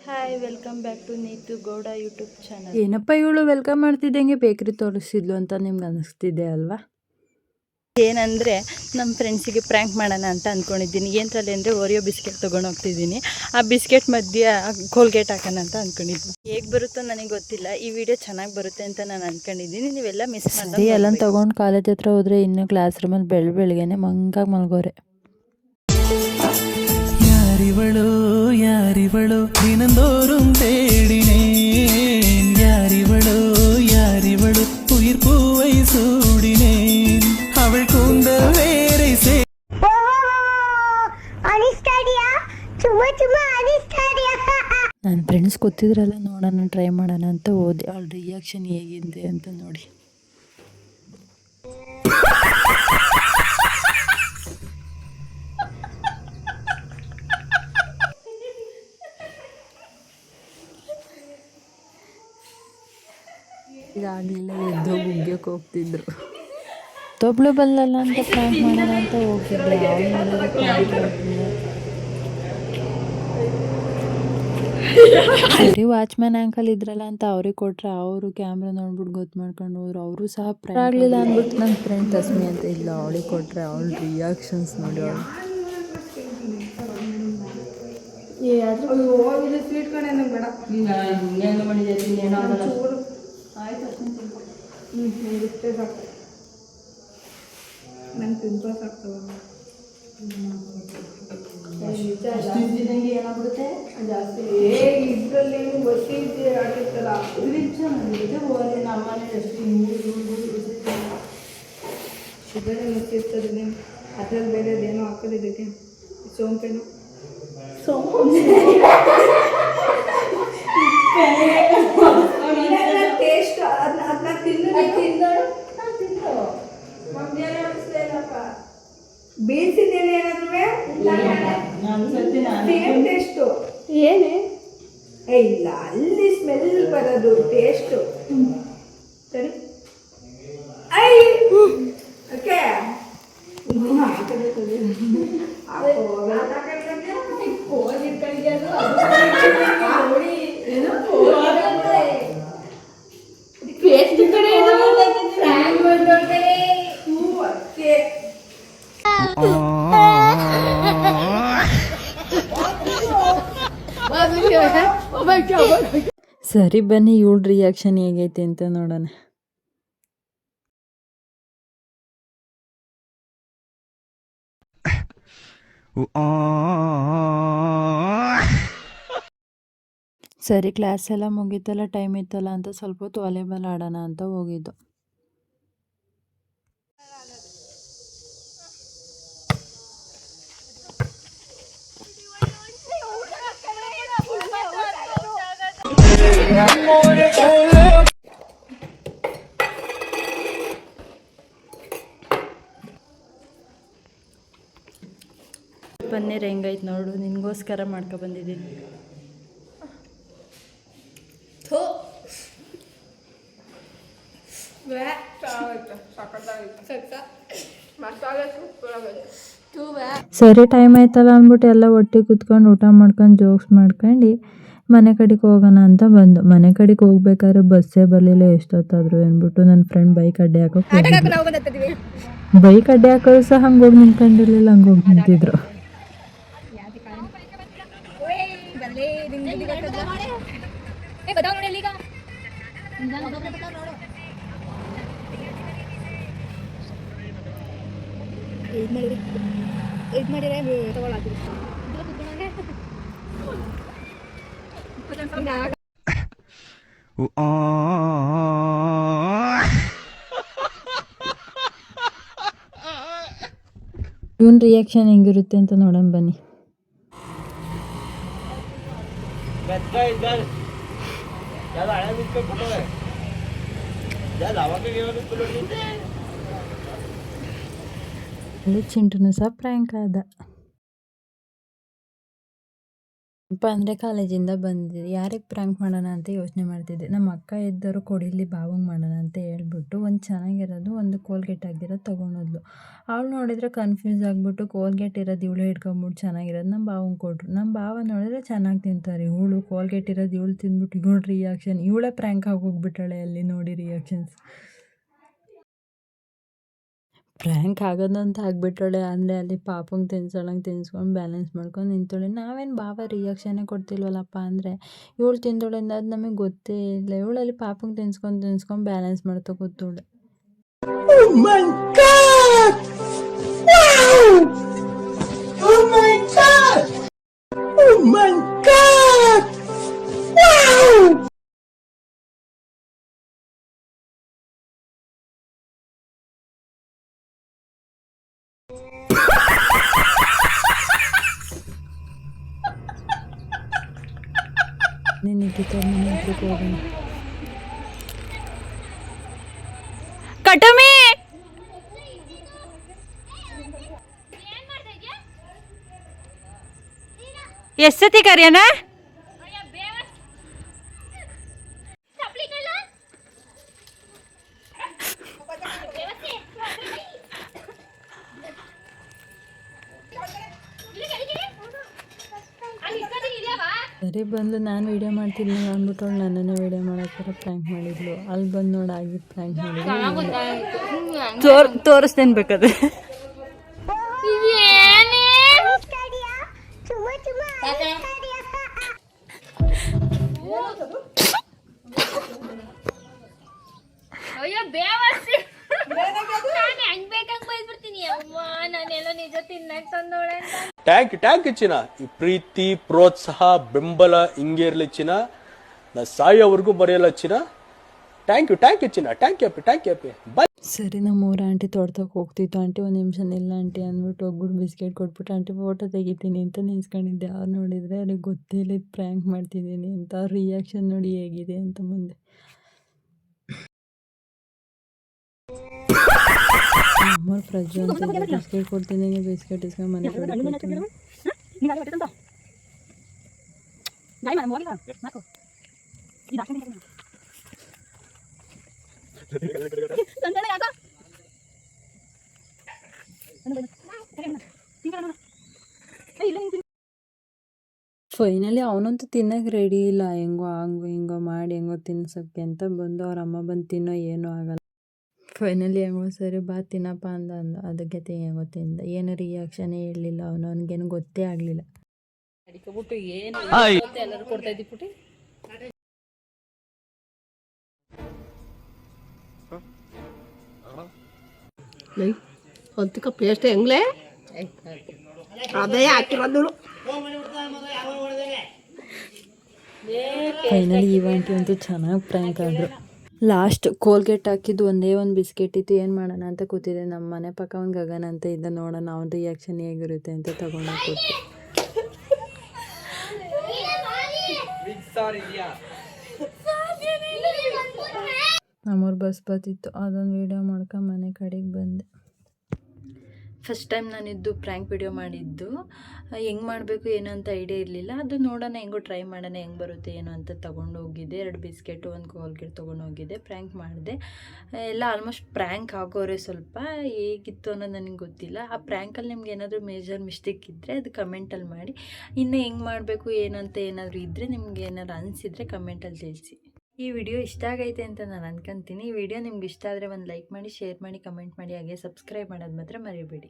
Hi, welcome back to Neetu Gowda YouTube channel. ಏನಪ್ಪ ಇವಳು welcome ಮಾಡ್ತಿದ್ದಂಗೆ ಬೇಕ್ರಿ ತೋರಿಸಿದ್ಲು ಅಂತ ನಿಮ್ಗೆ ಅನಿಸ್ತಿದೆ ಅಲ್ವಾ? ಏನಂದರೆ ನಮ್ಮ ಫ್ರೆಂಡ್ಸಿಗೆ ಪ್ರ್ಯಾಂಕ್ ಮಾಡೋಣ ಅಂತ ಅಂದ್ಕೊಂಡಿದ್ದೀನಿ. ಏನರಲ್ಲಿ ಅಂದರೆ ಓರಿಯೋ ಬಿಸ್ಕೆಟ್ ತೊಗೊಂಡು ಹೋಗ್ತಿದ್ದೀನಿ. ಆ ಬಿಸ್ಕೆಟ್ ಮಧ್ಯೆ ಕೋಲ್ಗೇಟ್ ಹಾಕೋಣ ಅಂತ ಅಂದ್ಕೊಂಡಿದ್ದೀನಿ. ಹೇಗೆ ಬರುತ್ತೋ ನನಗೆ ಗೊತ್ತಿಲ್ಲ. ಈ ವಿಡಿಯೋ ಚೆನ್ನಾಗಿ ಬರುತ್ತೆ ಅಂತ ನಾನು ಅಂದ್ಕೊಂಡಿದ್ದೀನಿ. ನೀವೆಲ್ಲ ಮಿಸ್ ಮಾಡಿ ಎಲ್ಲ ತೊಗೊಂಡು ಕಾಲೇಜ್ ಹತ್ರ ಹೋದರೆ ಇನ್ನು ಕ್ಲಾಸ್ ರೂಮಲ್ಲಿ ಬೆಳಗ್ಗೆನೆ ಮಂಗಾಗಿ ಮಲ್ಗೋರೆ. யாரிவளோ தினந்தோறும் தேடினேன் யாரிவளோ உயிர் பூவை சூடினேன் அவள் கூந்தல் வேரை ನನ್ನ ಫ್ರೆಂಡ್ಸ್ ಗೊತ್ತಿದ್ರಲ್ಲ, ನೋಡೋಣ ಟ್ರೈ ಮಾಡೋಣ ಅಂತ ಹೋದೆ. ಅವಳ ರಿಯಾಕ್ಷನ್ ಹೇಗಿದೆ ಅಂತ ನೋಡಿ. ಇದಾಗಲಿಲ್ಲ, ಎದ್ದು ಗುಗ್ಗಕ್ಕೆ ಹೋಗ್ತಿದ್ರು. ತೊಬ್ಳು ಬಲ್ಲಲ್ಲ ಅಂತ ಪ್ರ್ಯಾಂಕ್ ಮಾಡೋಣ ಅಂತ ಹೋಗ್ತಿದ್ರು. ಬರೀ ವಾಚ್ಮ್ಯಾನ್ ಆ್ಯಂಕಲ್ ಇದ್ರಲ್ಲ ಅಂತ ಅವ್ರಿಗೆ ಕೊಟ್ಟರೆ ಅವರು ಕ್ಯಾಮ್ರಾ ನೋಡ್ಬಿಟ್ಟು ಗೊತ್ತು ಮಾಡ್ಕೊಂಡು ಹೋದ್ರು. ಅವರು ಸಹ ಪ್ರ್ಯಾಂಕ್ ಆಗಲಿಲ್ಲ ಅಂದ್ಬಿಟ್ಟು ನನ್ನ ಫ್ರೆಂಡ್ ತಸ್ಮಿ ಅಂತ ಇಲ್ಲ, ಅವಳಿಗೆ ಕೊಟ್ಟರೆ ಅವಳ ರಿಯಾಕ್ಷನ್ಸ್ ನೋಡಿ. ಅವಳು ಸ್ವೀಟ್ ಕಣೆ ನಂಗೆ ಬೇಡ. ಇಷ್ಟೇ ಸಾಕು, ನಂಗೆ ಪಿಂಪಲ್ಸ್ ಆಗ್ತವೆ. ಏನಾಗ್ಬಿಡುತ್ತೆ ಜಾಸ್ತಿ ಇದರಲ್ಲಿ ಒಸಿ ಆಗಿರ್ತಲ್ಲ, ನಮ್ಮನೆ ಶುಗರ್ ಮುಚ್ಚಿರ್ತದೆ. ಅದ್ರಲ್ಲಿ ಬೇರೆ ಅದೇನೋ ಹಾಕೋದಿದ್ದಕ್ಕೆ ಸೋಂಪೇನು ಟೇಸ್ಟ್ ಅದನ್ನ ಬೇಯಿಸಿದ್ದೇನೆ ಏನಾದ್ರು ಟೇಸ್ಟು ಏನೇ ಇಲ್ಲ, ಅಲ್ಲಿ ಸ್ಮೆಲ್ ಬರೋದು ಟೇಸ್ಟು. ಸರಿ ಓಕೆ. ಸರಿ ಬನ್ನಿ, ಇವಳ ರಿಯಾಕ್ಷನ್ ಹೇಗೈತೆ ಅಂತ ನೋಡೋಣ. ಸರಿ, ಕ್ಲಾಸ್ ಎಲ್ಲ ಮುಗೀತಲ್ಲ, ಟೈಮ್ ಇತ್ತಲ್ಲ ಅಂತ ಸ್ವಲ್ಪ ಹೊತ್ತು ವಾಲಿಬಾಲ್ ಆಡೋಣ ಅಂತ ಹೋಗಿದ್ದು. ಪನ್ನೀರ್ ಹೆಂಗೈತೆ ನೋಡು, ನಿನಗೋಸ್ಕರ ಮಾಡ್ಕೊ ಬಂದಿದ್ದೀನಿ. ಸರಿ, ಟೈಮ್ ಆಯ್ತಲ್ಲ ಅಂದ್ಬಿಟ್ಟು ಎಲ್ಲ ಒಟ್ಟಿಗೆ ಕುತ್ಕೊಂಡು ಊಟ ಮಾಡ್ಕೊಂಡು ಜೋಕ್ಸ್ ಮಾಡ್ಕೊಂಡು ಮನೆ ಕಡೆಗೆ ಹೋಗೋಣ ಅಂತ ಬಂದು. ಮನೆ ಕಡೆಗೆ ಹೋಗ್ಬೇಕಾದ್ರೆ ಬಸ್ಸೇ ಬರಲಿಲ್ಲ, ಎಷ್ಟೊತ್ತಾದ್ರು ಅಂದ್ಬಿಟ್ಟು ನನ್ನ ಫ್ರೆಂಡ್ ಬೈಕ್ ಅಡ್ಡೆ ಹಾಕೋಕೆ ಬೈಕ್ ಅಡ್ಡೆ ಹಾಕೋದು ಸಹ ಹಂಗೋಗಿ ನಿಂತ್ಕೊಂಡಿರ್ಲಿಲ್ಲ, ಹಂಗೋಗಿ ನಿಂತಿದ್ರು. ಇವನ್ ರಿಯಾಕ್ಷನ್ ಹೆಂಗಿರುತ್ತೆ ಅಂತ ನೋಡೋಣ ಬನ್ನಿ. ಚಿಂಟುನು ಸಹ ಪ್ರ್ಯಾಂಕ್ ಆದ. ಅಂದರೆ ಕಾಲೇಜಿಂದ ಬಂದಿದ್ದೆ, ಯಾರಿಗೆ ಪ್ರ್ಯಾಂಕ್ ಮಾಡೋಣ ಅಂತ ಯೋಚನೆ ಮಾಡ್ತಿದ್ದೆ. ನಮ್ಮ ಅಕ್ಕ ಇದ್ದರು ಕೊಡಿಲಿ ಬಾವಂಗೆ ಮಾಡೋಣ ಅಂತ ಹೇಳ್ಬಿಟ್ಟು ಒಂದು ಚೆನ್ನಾಗಿರೋದು ಒಂದು ಕೋಲ್ಗೇಟ್ ಆಗಿರೋದು ತೊಗೊಂಡೋದ್ಲು. ಅವಳು ನೋಡಿದರೆ ಕನ್ಫ್ಯೂಸ್ ಆಗಿಬಿಟ್ಟು ಕೋಲ್ಗೇಟ್ ಇರೋದು ಇವಳೇ ಹಿಡ್ಕೊಂಬಿಟ್ಟು ಚೆನ್ನಾಗಿರೋದು ನಮ್ಮ ಬಾವಂಗೆ ಕೊಟ್ಟರು. ನಮ್ಮ ಬಾವ ನೋಡಿದ್ರೆ ಚೆನ್ನಾಗಿ ತಿಂತಾರೆ, ಇವಳು ಕೋಲ್ಗೇಟ್ ಇರೋದು ಇವಳು ತಿಂದ್ಬಿಟ್ಟು ಇವಳು ರಿಯಾಕ್ಷನ್, ಇವಳೇ ಪ್ರ್ಯಾಂಕ್ ಆಗೋಗ್ಬಿಟ್ಟಾಳೆ ಅಲ್ಲಿ ನೋಡಿ ರಿಯಾಕ್ಷನ್ಸ್. ಪ್ರ್ಯಾಂಕ್ ಆಗೋದಂತ ಆಗಿಬಿಟ್ಟಳೆ. ಅಂದರೆ ಅಲ್ಲಿ ಪಾಪಂಗೆ ತಿನ್ಸೋಳಂಗೆ ತಿನ್ಸ್ಕೊಂಡು ಬ್ಯಾಲೆನ್ಸ್ ಮಾಡ್ಕೊಂಡು ನಿಂತೋಳೆ. ನಾವೇನು ಬಾವ ರಿಯಾಕ್ಷನ್ನೇ ಕೊಡ್ತಿಲ್ವಲ್ಲಪ್ಪ ಅಂದರೆ ಇವಳು ತಿಂದೋಳಿಂದ ಅದು ನಮಗೆ ಗೊತ್ತೇ ಇಲ್ಲ. ಇವಳಲ್ಲಿ ಪಾಪಂಗೆ ತಿನ್ಸ್ಕೊಂಡು ಬ್ಯಾಲೆನ್ಸ್ ಮಾಡ್ತಾ ಕೂತೋಳೆ. ನಿಖಿತಾ ಮನೆ ಹತ್ರಕ್ಕೆ ಹೋಗೋಣ. ಕಟಮಿ ಎಷ್ಟೊತ್ತಿ ಕರಿಯನ ಸರಿ ಬಂದು ನಾನು ವೀಡಿಯೋ ಮಾಡ್ತೀನಿ ಅಂದ್ಬಿಟ್ಟು ನನ್ನನ್ನು ವೀಡಿಯೋ ಮಾಡೋಕ್ಕಾರ ಪ್ರ್ಯಾಂಕ್ ಮಾಡಿದ್ಲು. ಅಲ್ಲಿ ಬಂದು ನೋಡಾಗಿ ಪ್ರ್ಯಾಂಕ್ ಮಾಡಿದ್ಲು. ತೋರಿಸ್ತೇನೆ ಬೇಕಾದ್ರೆ. ಅಯ್ಯೋ ಬೇವರ್ಸಿ ನಾನು ಹೆಂಗ್ ಬೇಕಂಗ್ ಬೈದ್ಬಿಡ್ತೀನಿ. ಅವ್ವ ನಾನೆಲ್ಲ ನಿಜ ತಿನ್ನಕ್ ತಂದೋಳೆ ಅಂತ. ಟ್ಯಾಂಕ್ ಚಿನ್ನ, ಈ ಪ್ರೀತಿ ಪ್ರೋತ್ಸಾಹ ಬೆಂಬಲ ಹಿಂಗೆ ಇರ್ಲಿ ಚಿನ್ನ, ನಾ ಸಾಯೋವರೆಗೂ ಬರೆಯಲ್ಲ ಚಿನ್ನ. ಥ್ಯಾಂಕ್ ಯು ಚಿನ್ನ, ಥ್ಯಾಂಕ್ ಯು ಬಾಯ್. ಸರಿ ನಮ್ಮೂರ ಆಂಟಿ ತೋಟಕ್ಕೆ ಹೋಗ್ತಿತ್ತು. ಆಂಟಿ ಒಂದು ನಿಮಿಷ ನಿಲ್ಲ ಆಂಟಿ ಅಂದ್ಬಿಟ್ಟು ಹೋಗ್ಬಿಟ್ಟು ಬಿಸ್ಕೆಟ್ ಕೊಟ್ಬಿಟ್ಟು ಆಂಟಿ ಫೋಟೋ ತೆಗಿತೀನಿ ಅಂತ ನಿಲ್ಸ್ಕೊಂಡಿದ್ದೆ. ಅವ್ರು ನೋಡಿದರೆ ಅವ್ರಿಗೆ ಗೊತ್ತೇ ಇಲ್ಲ ಇದು ಪ್ರ್ಯಾಂಕ್ ಮಾಡ್ತಿದ್ದೀನಿ ಅಂತ. ಅವ್ರ ರಿಯಾಕ್ಷನ್ ನೋಡಿ ಹೇಗಿದೆ ಅಂತ ಮುಂದೆ. ನಮ್ಮವ್ರು ಪ್ರಜ್ಜು ಅಂತ ಬಿಸ್ಕೆಟ್ ಕೊಡ್ತೀನಿ, ಬಿಸ್ಕೆಟ್ ಇಸ್ಕೊಂಡು ಮನೆ ಕಡೆ ಕೊಡ್ತೀನಿ. ಫೈನಲಿ ಅವನಂತೂ ತಿನ್ನಕ್ಕೆ ರೆಡಿ ಇಲ್ಲ. ಹೆಂಗೋ ಹಿಂಗೋ ಮಾಡಿ ಹೆಂಗೋ ತಿನ್ಸೋಕ್ಕೆ ಅಂತ ಬಂದು ಅವ್ರ ಅಮ್ಮ ಬಂದು ತಿನ್ನೋ ಏನೂ ಆಗಲ್ಲ. ಫೈನಲಿ ಹೆಂಗೋ ಸರಿ ಬಾ ತಿನ್ನಪ್ಪ ಅಂದ ಅದಕ್ಕೆ ಹೆಂಗೋ ತಿಂದ. ಏನು ರಿಯಾಕ್ಷನೇ ಹೇಳಲಿಲ್ಲ ಅವನು, ಅವನಿಗೇನು ಗೊತ್ತೇ ಆಗಲಿಲ್ಲ. ಎಲ್ಲರೂ ಕೊಡ್ತಾ ಇದ್ದಿ ಪುಟಿ. ಒಂದು ಕಪ್ ಎಷ್ಟು ಹೆಂಗ್ಲೇ ಅದೇ ಹಾಕಿರೋದು. ಫೈನಲಿ ಈವೆಂಟ್ ಅಂತೂ ಚೆನ್ನಾಗಿ ಪ್ರ್ಯಾಂಕ್ ಆದರು. ಲಾಸ್ಟ್ ಕೋಲ್ಗೇಟ್ ಹಾಕಿದ್ದು ಒಂದೇ ಒಂದು ಬಿಸ್ಕೆಟ್ ಇತ್ತು. ಏನು ಮಾಡೋಣ ಅಂತ ಕೂತಿದೆ. ನಮ್ಮ ಮನೆ ಪಕ್ಕ ಒಂದು ಗಗನ ಅಂತ ಇದ್ದ, ನೋಡೋಣ ಅವನ ರಿಯಾಕ್ಷನ್ ಹೇಗಿರುತ್ತೆ ಅಂತ ತಗೊಂಡು ಕೂತು. ನಮ್ಮೂರು ಬಸ್ ಬರ್ತಿತ್ತು, ಅದೊಂದು ವೀಡಿಯೋ ಮಾಡ್ಕೊಂಡು ಮನೆ ಕಡೆಗೆ ಬಂದೆ. ಫಸ್ಟ್ ಟೈಮ್ ನಾನಿದ್ದು ಪ್ರ್ಯಾಂಕ್ ವಿಡಿಯೋ ಮಾಡಿದ್ದು. ಹೆಂಗೆ ಮಾಡಬೇಕು ಏನೋ ಅಂತ ಐಡಿಯಾ ಇರಲಿಲ್ಲ. ಅದು ನೋಡೋಣ, ಹೆಂಗೋ ಟ್ರೈ ಮಾಡೋಣ ಹೆಂಗೆ ಬರುತ್ತೆ ಏನೋ ಅಂತ ತೊಗೊಂಡು ಹೋಗಿದ್ದೆ. 2 ಬಿಸ್ಕೆಟು, 1 ಕೋಲ್ಗೇಟ್ ತೊಗೊಂಡು ಹೋಗಿದ್ದೆ. ಪ್ರ್ಯಾಂಕ್ ಮಾಡಿದೆ. ಎಲ್ಲ ಆಲ್ಮೋಸ್ಟ್ ಪ್ರ್ಯಾಂಕ್ ಆಗೋರೆ. ಸ್ವಲ್ಪ ಹೇಗಿತ್ತು ಅನ್ನೋದು ನನಗೆ ಗೊತ್ತಿಲ್ಲ. ಆ ಪ್ರ್ಯಾಂಕಲ್ಲಿ ನಿಮ್ಗೆ ಏನಾದರೂ ಮೇಜರ್ ಮಿಸ್ಟೇಕ್ ಇದ್ದರೆ ಅದು ಕಮೆಂಟಲ್ಲಿ ಮಾಡಿ. ಇನ್ನು ಹೆಂಗೆ ಮಾಡಬೇಕು ಏನಂತ ಏನಾದರೂ ಇದ್ದರೆ ನಿಮ್ಗೆ ಏನಾದ್ರು ಅನಿಸಿದರೆ ಕಮೆಂಟಲ್ಲಿ ತಿಳಿಸಿ. ಈ ವಿಡಿಯೋ ಇಷ್ಟ ಆಗೈತೆ ಅಂತ ನಾನು ಅನ್ಕೊಂತೀನಿ. ಈ ವಿಡಿಯೋ ನಿಮ್ಗೆ ಇಷ್ಟ ಆದರೆ ಒಂದು ಲೈಕ್ ಮಾಡಿ, ಶೇರ್ ಮಾಡಿ, ಕಮೆಂಟ್ ಮಾಡಿ, ಹಾಗೆ ಸಬ್ಸ್ಕ್ರೈಬ್ ಮಾಡೋದು ಮಾತ್ರ ಮರಿಬೇಡಿ.